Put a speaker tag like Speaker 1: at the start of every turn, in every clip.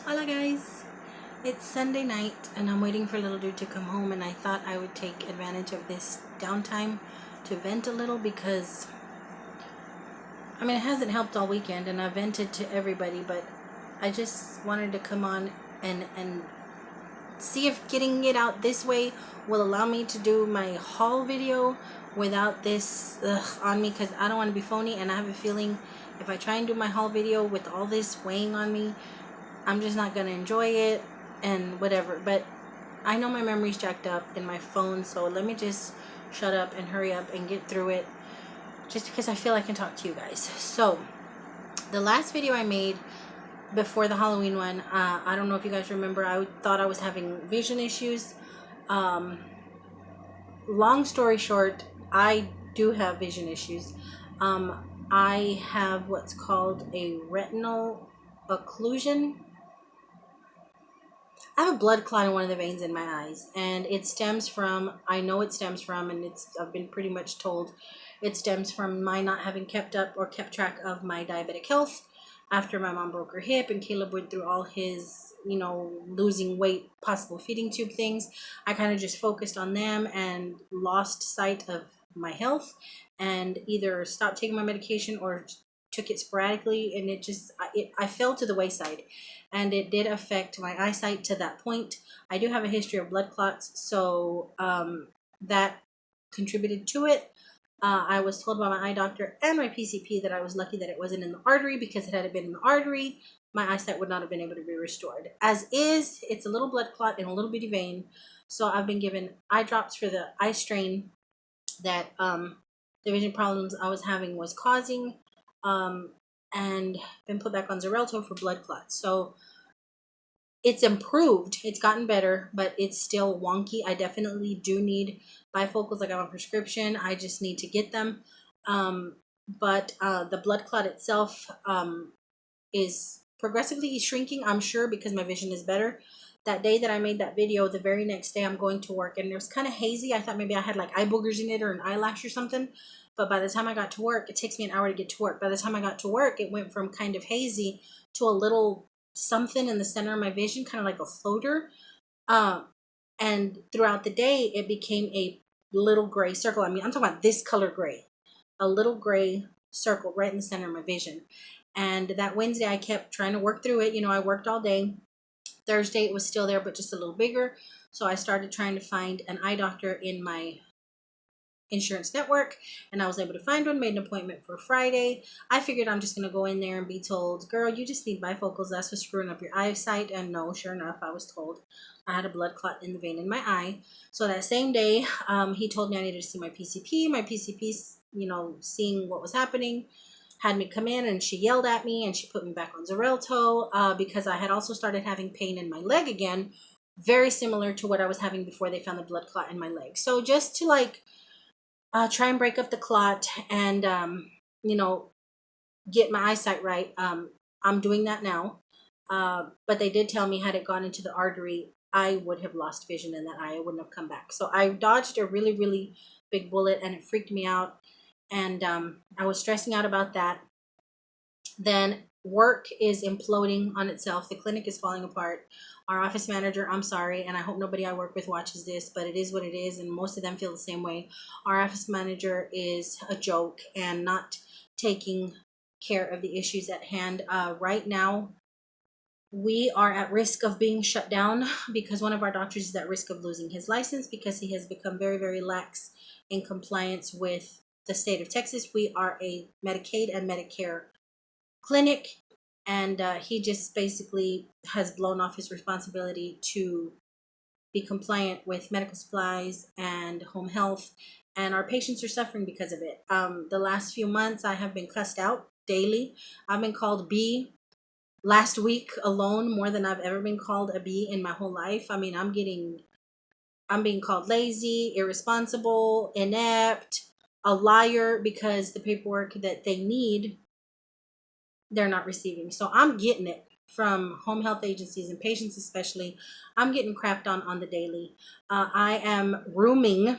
Speaker 1: Hola guys, it's Sunday night and I'm waiting for little dude to come home, and I thought I would take advantage of this downtime to vent a little because it hasn't helped all weekend and I vented to everybody, but I just wanted to come on and see if getting it out this way will allow me to do my haul video without this on me, because I don't want to be phony, and I have a feeling if I try and do my haul video with all this weighing on me, I'm just not gonna enjoy it and whatever. But I know my memory's jacked up in my phone, so let me just shut up and hurry up and get through it, just because I feel I can talk to you guys. So the last video I made before the Halloween one, I don't know if you guys remember, I thought I was having vision issues. Long story short, I do have vision issues. I have what's called a retinal occlusion. I have a blood clot in one of the veins in my eyes, and it stems from, I know it stems from, and I've been pretty much told it stems from my not having kept up or kept track of my diabetic health after my mom broke her hip and Caleb went through all his, losing weight, possible feeding tube things. I kind of just focused on them and lost sight of my health, and either stopped taking my medication or took it sporadically, and I fell to the wayside, and it did affect my eyesight to that point. I do have a history of blood clots, so that contributed to it. I was told by my eye doctor and my PCP that I was lucky that it wasn't in the artery, because if it had been in the artery, my eyesight would not have been able to be restored. As is, it's a little blood clot in a little bitty vein, so I've been given eye drops for the eye strain that the vision problems I was having was causing, and been put back on Xarelto for blood clots. So it's improved, it's gotten better, but it's still wonky. I definitely do need bifocals. Like, I have a prescription, I just need to get them. But the blood clot itself is progressively shrinking, I'm sure, because my vision is better. That day that I made that video, the very next day I'm going to work, and it was kind of hazy. I thought maybe I had like eye boogers in it or an eyelash or something. But by the time I got to work, it takes me an hour to get to work. By the time I got to work, it went from kind of hazy to a little something in the center of my vision, kind of like a floater. And throughout the day, it became a little gray circle. I'm talking about this color gray, a little gray circle right in the center of my vision. And that Wednesday, I kept trying to work through it. I worked all day. Thursday, it was still there, but just a little bigger. So I started trying to find an eye doctor in my insurance network, and I was able to find one, made an appointment for Friday. I figured I'm just going to go in there and be told, girl, you just need bifocals. That's what's screwing up your eyesight. And no, sure enough, I was told I had a blood clot in the vein in my eye. So that same day, he told me I needed to see my PCP. My PCP, seeing what was happening, had me come in, and she yelled at me and she put me back on Xarelto because I had also started having pain in my leg again, very similar to what I was having before they found the blood clot in my leg. So just to try and break up the clot and get my eyesight right, I'm doing that now. But they did tell me, had it gone into the artery, I would have lost vision in that eye. I wouldn't have come back. So I dodged a really, really big bullet, and it freaked me out. And I was stressing out about that. Then work is imploding on itself. The clinic is falling apart. Our office manager, I'm sorry, and I hope nobody I work with watches this, but it is what it is, and most of them feel the same way. Our office manager is a joke and not taking care of the issues at hand. Right now, we are at risk of being shut down because one of our doctors is at risk of losing his license because he has become very, very lax in compliance with the state of Texas. We are a Medicaid and Medicare clinic, and he just basically has blown off his responsibility to be compliant with medical supplies and home health, and our patients are suffering because of it. The last few months, I have been cussed out daily. I've been called B last week alone more than I've ever been called a B in my whole life. I'm being called lazy, irresponsible, inept, a liar, because the paperwork that they need, they're not receiving. So I'm getting it from home health agencies and patients especially. I'm getting crapped on the daily. I am rooming.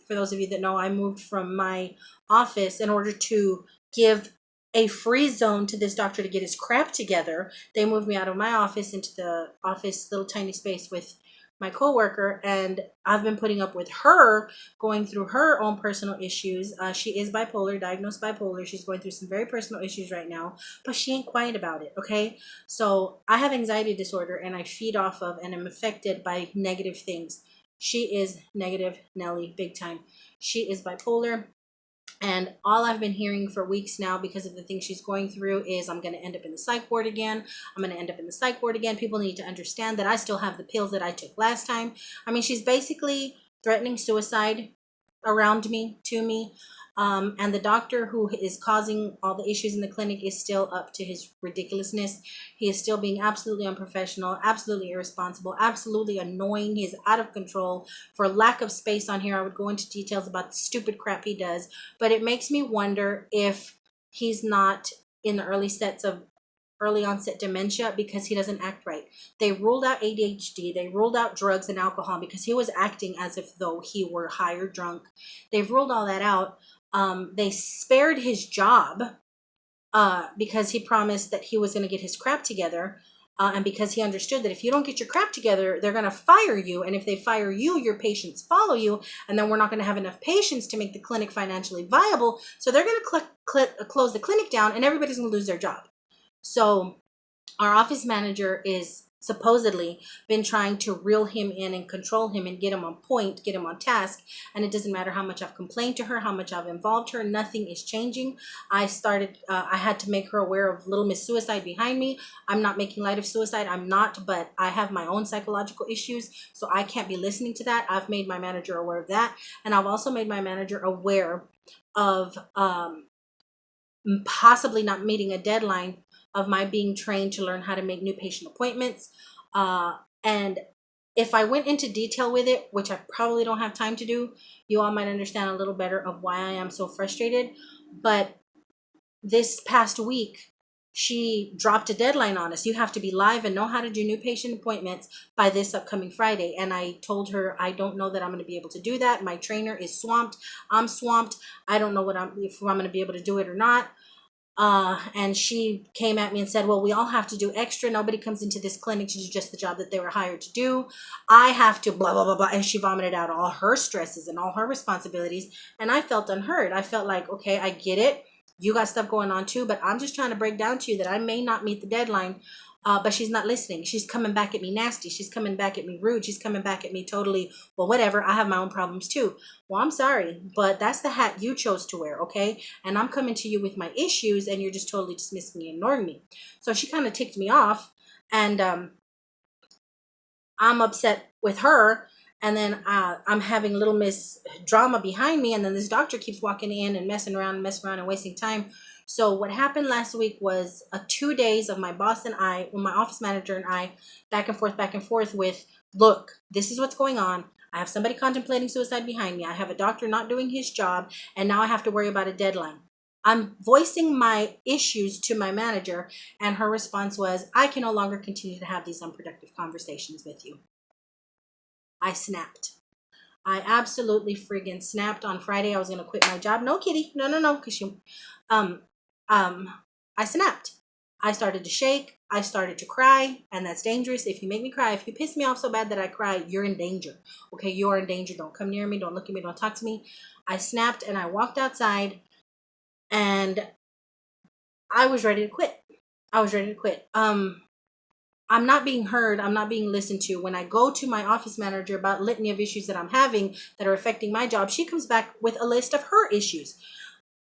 Speaker 1: For those of you that know, I moved from my office in order to give a free zone to this doctor to get his crap together. They moved me out of my office into the office, little tiny space with my coworker, and I've been putting up with her going through her own personal issues. She is bipolar, diagnosed bipolar. She's going through some very personal issues right now, but she ain't quiet about it, okay? So I have anxiety disorder, and I feed off of and am affected by negative things. She is negative Nelly, big time. She is bipolar. And all I've been hearing for weeks now, because of the things she's going through, is I'm going to end up in the psych ward again. I'm going to end up in the psych ward again. People need to understand that I still have the pills that I took last time. I mean, she's basically threatening suicide around me, to me. And the doctor who is causing all the issues in the clinic is still up to his ridiculousness. He is still being absolutely unprofessional, absolutely irresponsible, absolutely annoying. He is out of control. For lack of space on here, I would go into details about the stupid crap he does. But it makes me wonder if he's not in the early onset dementia because he doesn't act right. They ruled out ADHD. They ruled out drugs and alcohol because he was acting as if though he were high or drunk. They've ruled all that out. They spared his job because he promised that he was going to get his crap together. And because he understood that if you don't get your crap together, they're going to fire you. And if they fire you, your patients follow you. And then we're not going to have enough patients to make the clinic financially viable. So they're going to close the clinic down and everybody's going to lose their job. So our office manager is supposedly been trying to reel him in and control him and get him on point, get him on task. And it doesn't matter how much I've complained to her, how much I've involved her, nothing is changing. I had to make her aware of Little Miss Suicide behind me. I'm not making light of suicide. I'm not, but I have my own psychological issues. So I can't be listening to that. I've made my manager aware of that. And I've also made my manager aware of possibly not meeting a deadline of my being trained to learn how to make new patient appointments. And if I went into detail with it, which I probably don't have time to do, you all might understand a little better of why I am so frustrated. But this past week, she dropped a deadline on us. You have to be live and know how to do new patient appointments by this upcoming Friday. And I told her, I don't know that I'm going to be able to do that. My trainer is swamped. I'm swamped. I don't know if I'm going to be able to do it or not. And she came at me and said, well, we all have to do extra. Nobody comes into this clinic to do just the job that they were hired to do. I have to blah, blah, blah, blah. And she vomited out all her stresses and all her responsibilities. And I felt unheard. I felt like, okay, I get it. You got stuff going on too, but I'm just trying to break down to you that I may not meet the deadline. But she's not listening. She's coming back at me nasty. She's coming back at me rude. She's coming back at me totally, well, whatever. I have my own problems too. Well, I'm sorry, but that's the hat you chose to wear, okay? And I'm coming to you with my issues, and you're just totally dismissing me and ignoring me. So she kind of ticked me off, and I'm upset with her. And then I'm having Little Miss drama behind me, and then this doctor keeps walking in and messing around and wasting time. So what happened last week was 2 days of my boss and I, well, my office manager and I, back and forth with, look, this is what's going on. I have somebody contemplating suicide behind me. I have a doctor not doing his job, and now I have to worry about a deadline. I'm voicing my issues to my manager, and her response was, I can no longer continue to have these unproductive conversations with you. I snapped. I absolutely friggin' snapped on Friday. I was going to quit my job. No, kitty. No. Because I snapped. I started to shake. I started to cry, and that's dangerous. If you make me cry, if you piss me off so bad that I cry, you're in danger. Okay, you're in danger. Don't come near me. Don't look at me. Don't talk to me. I snapped, and I walked outside, and I was ready to quit. I'm not being heard. I'm not being listened to. When I go to my office manager about litany of issues that I'm having that are affecting my job, she comes back with a list of her issues.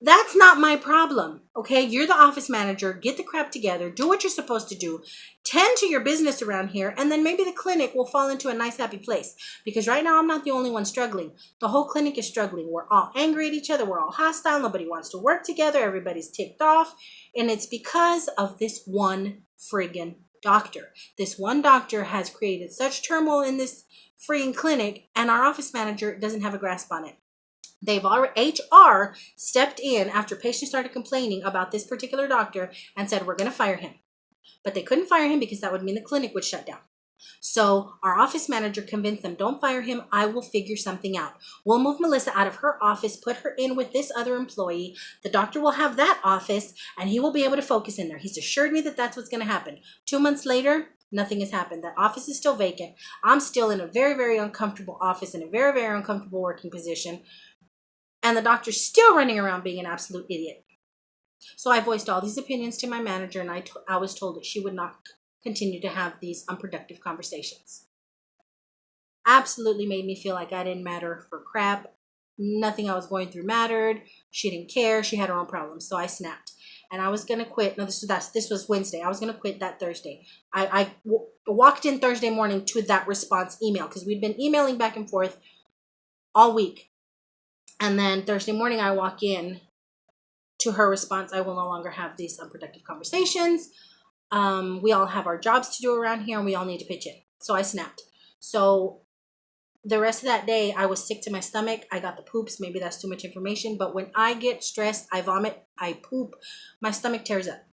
Speaker 1: That's not my problem, okay? You're the office manager. Get the crap together. Do what you're supposed to do. Tend to your business around here, and then maybe the clinic will fall into a nice, happy place. Because right now, I'm not the only one struggling. The whole clinic is struggling. We're all angry at each other. We're all hostile. Nobody wants to work together. Everybody's ticked off. And it's because of this one friggin' doctor. This one doctor has created such turmoil in this freaking clinic, and our office manager doesn't have a grasp on it. They've already, HR stepped in after patients started complaining about this particular doctor and said, we're going to fire him. But they couldn't fire him because that would mean the clinic would shut down. So our office manager convinced them, don't fire him. I will figure something out. We'll move Melissa out of her office, put her in with this other employee. The doctor will have that office and he will be able to focus in there. He's assured me that that's what's going to happen. 2 months later, nothing has happened. That office is still vacant. I'm still in a very, very uncomfortable office, in a very, very uncomfortable working position. And the doctor's still running around being an absolute idiot. So I voiced all these opinions to my manager, and I was told that she would not continue to have these unproductive conversations. Absolutely made me feel like I didn't matter for crap. Nothing I was going through mattered. She didn't care. She had her own problems. So I snapped. And I was going to quit. No, this was Wednesday. I was going to quit that Thursday. I walked in Thursday morning to that response email because we'd been emailing back and forth all week. And then Thursday morning I walk in to her response, I will no longer have these unproductive conversations. We all have our jobs to do around here and we all need to pitch in. So I snapped. So the rest of that day, I was sick to my stomach. I got the poops. Maybe that's too much information. But when I get stressed, I vomit, I poop, my stomach tears up.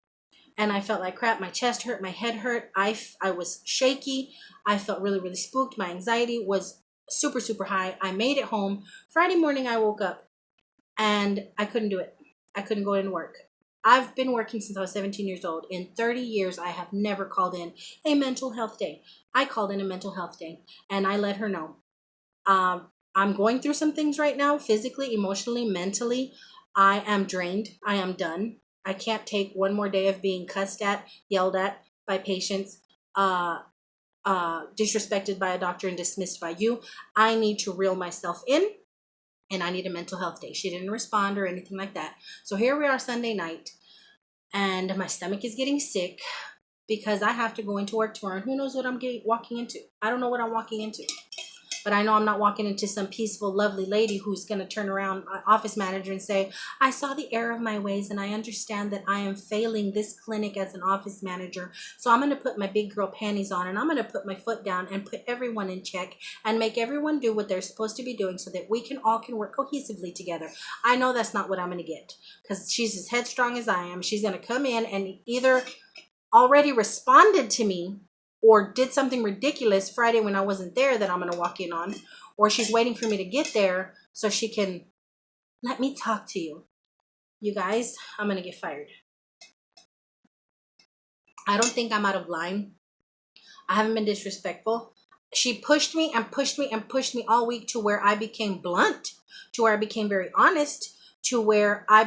Speaker 1: And I felt like crap. My chest hurt, my head hurt. I was shaky. I felt really, really spooked. My anxiety was super, super high. I made it home. Friday morning, I woke up and I couldn't do it. I couldn't go in work. I've been working since I was 17 years old. In 30 years, I have never called in a mental health day. I called in a mental health day and I let her know. I'm going through some things right now, physically, emotionally, mentally. I am drained. I am done. I can't take one more day of being cussed at, yelled at by patients, disrespected by a doctor and dismissed by you. I need to reel myself in and I need a mental health day. She didn't respond or anything like that. So here we are Sunday night and my stomach is getting sick because I have to go into work tomorrow and who knows what I'm walking into. I don't know what I'm walking into. But I know I'm not walking into some peaceful, lovely lady who's going to turn around, office manager, and say, I saw the error of my ways and I understand that I am failing this clinic as an office manager. So I'm going to put my big girl panties on and I'm going to put my foot down and put everyone in check and make everyone do what they're supposed to be doing so that we can all work cohesively together. I know that's not what I'm going to get because she's as headstrong as I am. She's going to come in and either already responded to me or did something ridiculous Friday when I wasn't there that I'm going to walk in on, or she's waiting for me to get there so she can let me talk to you. You guys, I'm going to get fired. I don't think I'm out of line. I haven't been disrespectful. She pushed me and pushed me and pushed me all week to where I became blunt, to where I became very honest, to where I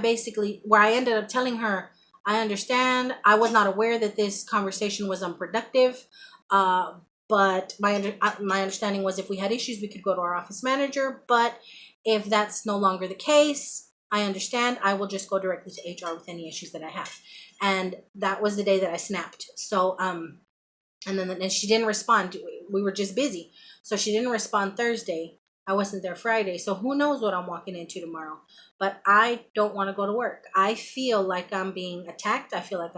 Speaker 1: ended up telling her, I understand. I was not aware that this conversation was unproductive. But my understanding was if we had issues, we could go to our office manager. But if that's no longer the case, I understand. I will just go directly to HR with any issues that I have. And that was the day that I snapped. So, and then she didn't respond. We were just busy. So she didn't respond Thursday. I wasn't there Friday. So who knows what I'm walking into tomorrow. But I don't want to go to work. I feel like I'm being attacked. I feel like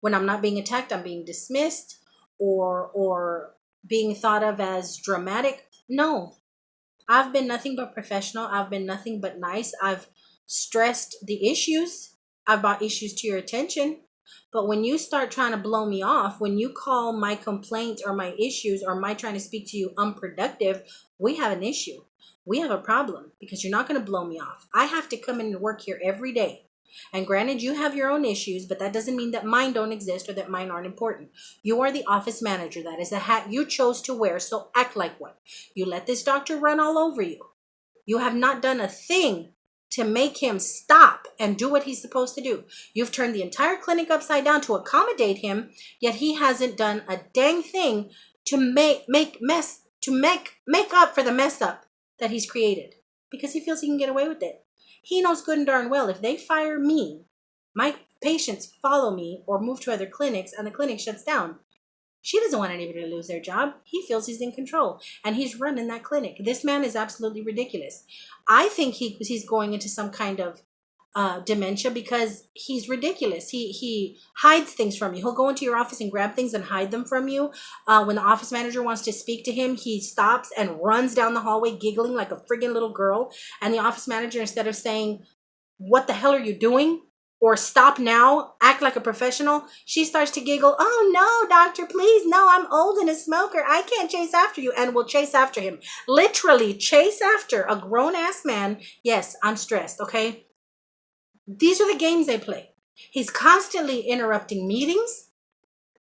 Speaker 1: when I'm not being attacked, I'm being dismissed or being thought of as dramatic. No, I've been nothing but professional. I've been nothing but nice. I've stressed the issues. I've brought issues to your attention. But when you start trying to blow me off, when you call my complaints or my issues or my trying to speak to you unproductive, we have an issue. We have a problem because you're not going to blow me off. I have to come in and work here every day. And granted, you have your own issues, but that doesn't mean that mine don't exist or that mine aren't important. You are the office manager. That is the hat you chose to wear, so act like one. You let this doctor run all over you. You have not done a thing to make him stop and do what he's supposed to do. You've turned the entire clinic upside down to accommodate him, yet he hasn't done a dang thing to make up for the mess up that he's created because he feels he can get away with it. He knows good and darn well if they fire me, my patients follow me or move to other clinics and the clinic shuts down. She doesn't want anybody to lose their job. He feels he's in control and he's running that clinic. This man is absolutely ridiculous. I think he's going into some kind of dementia because he's ridiculous. He hides things from you. He'll go into your office and grab things and hide them from you. When the office manager wants to speak to him, he stops and runs down the hallway giggling like a friggin' little girl. And the office manager, instead of saying, what the hell are you doing? or stop now, act like a professional, she starts to giggle. Oh no, doctor, please, no, I'm old and a smoker. I can't chase after you. And will chase after him. Literally chase after a grown ass man. Yes, I'm stressed, okay? These are the games they play. He's constantly interrupting meetings.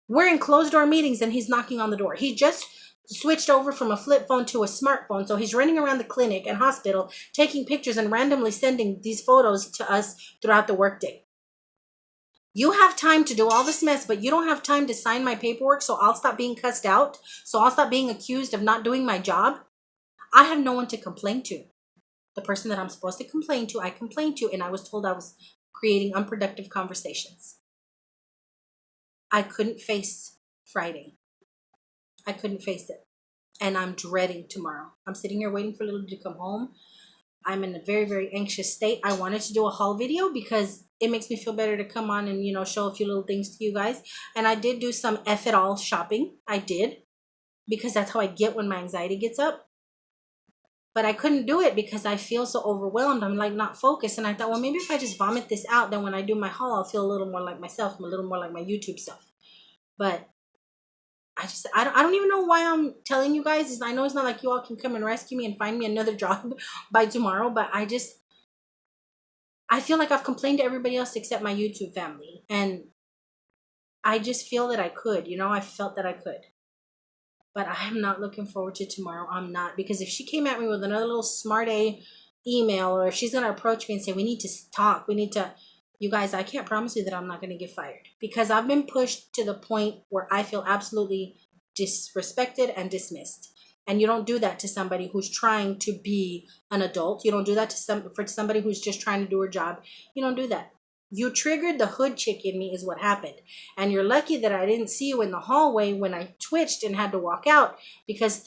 Speaker 1: We're in closed door meetings and he's knocking on the door. He just switched over from a flip phone to a smartphone. So he's running around the clinic and hospital, taking pictures and randomly sending these photos to us throughout the workday. You have time to do all this mess, but you don't have time to sign my paperwork, so I'll stop being cussed out. So I'll stop being accused of not doing my job. I have no one to complain to. The person that I'm supposed to complain to, I complained to, and I was told I was creating unproductive conversations. I couldn't face Friday. I couldn't face it. And I'm dreading tomorrow. I'm sitting here waiting for Lily to come home. I'm in a very, very anxious state. I wanted to do a haul video because it makes me feel better to come on and, show a few little things to you guys. And I did do some F it all shopping. I did. Because that's how I get when my anxiety gets up. But I couldn't do it because I feel so overwhelmed. I'm like not focused. And I thought, well, maybe if I just vomit this out, then when I do my haul, I'll feel a little more like myself. I'm a little more like my YouTube stuff. But I don't even know why I'm telling you guys. I know it's not like you all can come and rescue me and find me another job by tomorrow. But I feel like I've complained to everybody else except my YouTube family. And I just feel that I could, I felt that I could. But I am not looking forward to tomorrow. I'm not. Because if she came at me with another little smart A email, or if she's going to approach me and say, we need to talk, you guys, I can't promise you that I'm not going to get fired. Because I've been pushed to the point where I feel absolutely disrespected and dismissed. And you don't do that to somebody who's trying to be an adult. You don't do that for somebody who's just trying to do her job. You don't do that. You triggered the hood chick in me is what happened. And you're lucky that I didn't see you in the hallway when I twitched and had to walk out, because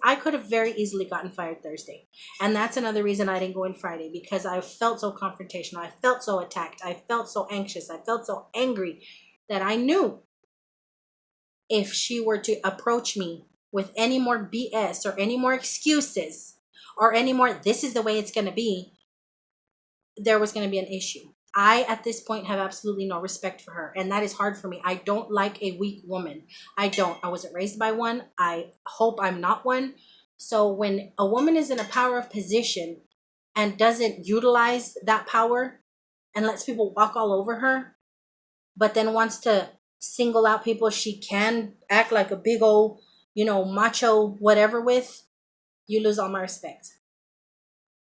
Speaker 1: I could have very easily gotten fired Thursday. And that's another reason I didn't go in Friday, because I felt so confrontational. I felt so attacked. I felt so anxious. I felt so angry that I knew if she were to approach me with any more BS or any more excuses or any more, this is the way it's going to be, there was going to be an issue. I, at this point, have absolutely no respect for her. And that is hard for me. I don't like a weak woman. I don't. I wasn't raised by one. I hope I'm not one. So when a woman is in a power of position and doesn't utilize that power and lets people walk all over her, but then wants to single out people she can act like a big old, macho whatever with, you lose all my respect.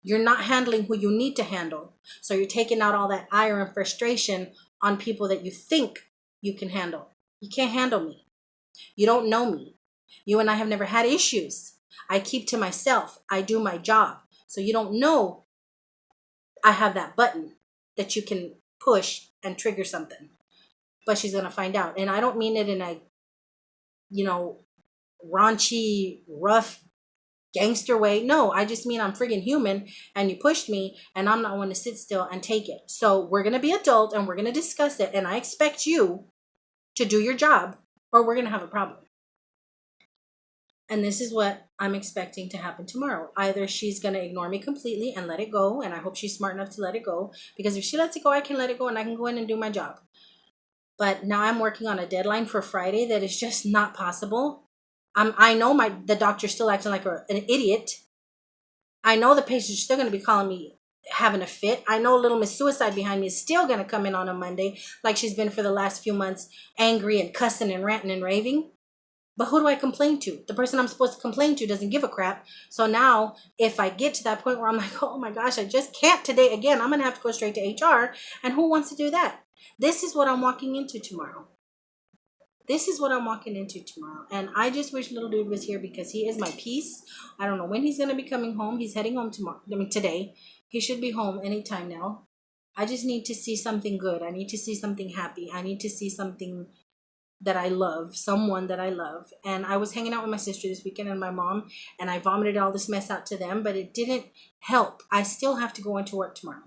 Speaker 1: You're not handling who you need to handle. So you're taking out all that ire and frustration on people that you think you can handle. You can't handle me. You don't know me. You and I have never had issues. I keep to myself. I do my job. So you don't know I have that button that you can push and trigger something. But she's going to find out. And I don't mean it in a, raunchy, rough, gangster way. No, I just mean I'm friggin' human, and you pushed me, and I'm not one to sit still and take it. So we're going to be adult and we're going to discuss it, and I expect you to do your job or we're going to have a problem. And this is what I'm expecting to happen tomorrow. Either she's going to ignore me completely and let it go, and I hope she's smart enough to let it go, because if she lets it go, I can let it go and I can go in and do my job. But now I'm working on a deadline for Friday that is just not possible. I know the doctor's still acting like an idiot. I know the patient's still going to be calling me having a fit. I know little Miss Suicide behind me is still going to come in on a Monday like she's been for the last few months, angry and cussing and ranting and raving. But who do I complain to? The person I'm supposed to complain to doesn't give a crap. So now if I get to that point where I'm like, oh my gosh, I just can't today again, I'm going to have to go straight to HR. And who wants to do that? This is what I'm walking into tomorrow. This is what I'm walking into tomorrow. And I just wish little dude was here, because he is my peace. I don't know when he's going to be coming home. He's heading home today. He should be home anytime now. I just need to see something good. I need to see something happy. I need to see something that I love, someone that I love. And I was hanging out with my sister this weekend and my mom, and I vomited all this mess out to them, but it didn't help. I still have to go into work tomorrow.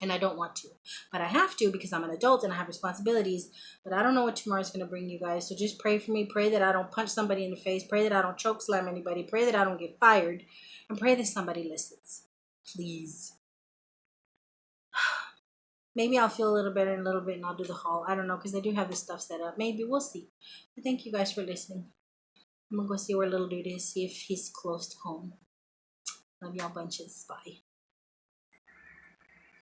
Speaker 1: And I don't want to, but I have to, because I'm an adult and I have responsibilities. But I don't know what tomorrow's going to bring, you guys. So just pray for me. Pray that I don't punch somebody in the face. Pray that I don't choke slam anybody. Pray that I don't get fired. And pray that somebody listens. Please. Maybe I'll feel a little better in a little bit and I'll do the haul. I don't know, because I do have this stuff set up. Maybe we'll see. But thank you guys for listening. I'm gonna go see where little dude is, see if he's close to home. Love y'all bunches. Bye.